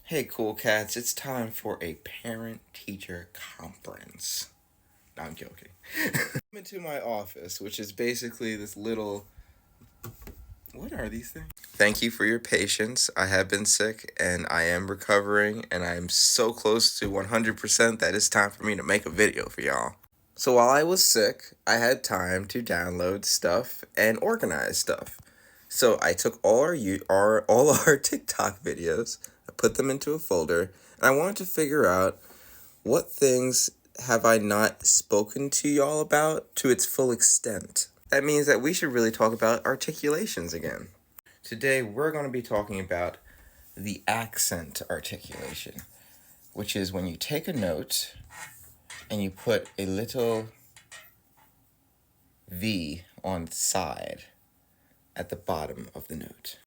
Hey, cool cats, it's time for a parent teacher conference. No, I'm joking. I'm into my office, which is basically this little. What are these things? Thank you for your patience. I have been sick and I am recovering, and I am so close to 100% that it's time for me to make a video for y'all. So while I was sick, I had time to download stuff and organize stuff. So I took all our TikTok videos, I put them into a folder, and I wanted to figure out what things have I not spoken to y'all about to its full extent. That means that we should really talk about articulations again. Today we're going to be talking about the accent articulation, which is when you take a note and you put a little V on the side at the bottom of the note.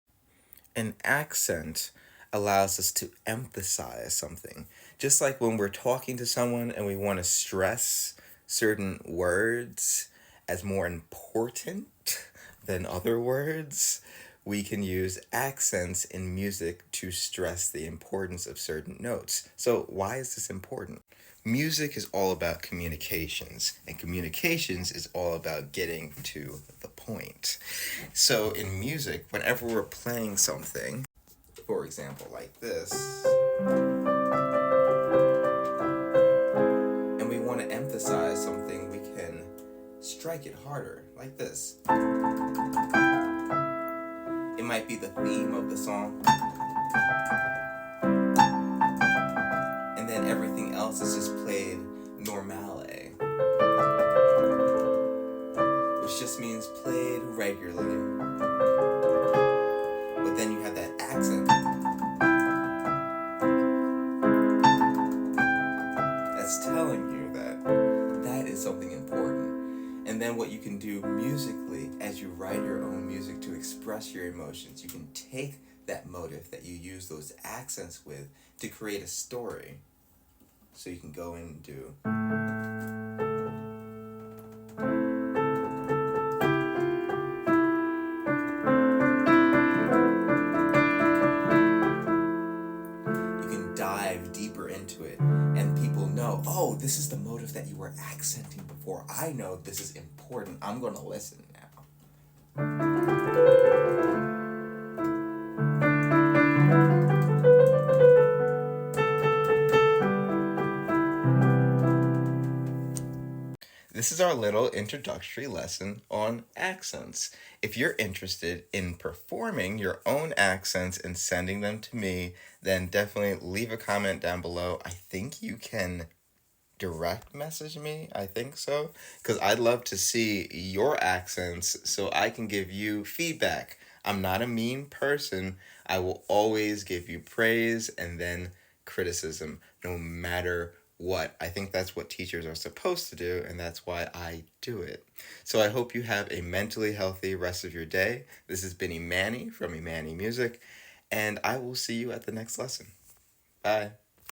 An accent allows us to emphasize something. Just like when we're talking to someone and we want to stress certain words as more important than other words, we can use accents in music to stress the importance of certain notes. So why is this important? Music is all about communications, and communications is all about getting to the point. So in music, whenever we're playing something, for example, like this, and we want to emphasize something, we can strike it harder, like this. It might be the theme of the song, and then everything else is just played normale, which just means played regularly. But then you have that accent that's telling you that that is something important. And then what you can do musically as you write your own music to express your emotions, you can take that motive that you use those accents with to create a story. So you can go in and do. You can dive deeper into it, and people know, oh, this is the motive that you were accenting before. I know this is important. I'm going to listen now. This is our little introductory lesson on accents. If you're interested in performing your own accents and sending them to me, then definitely leave a comment down below. I think you can direct message me. I think so. Because I'd love to see your accents so I can give you feedback. I'm not a mean person. I will always give you praise and then criticism, no matter what. I think that's what teachers are supposed to do, and that's why I do it. So I hope you have a mentally healthy rest of your day. This has been Imanni from Imanni Music, and I will see you at the next lesson. Bye.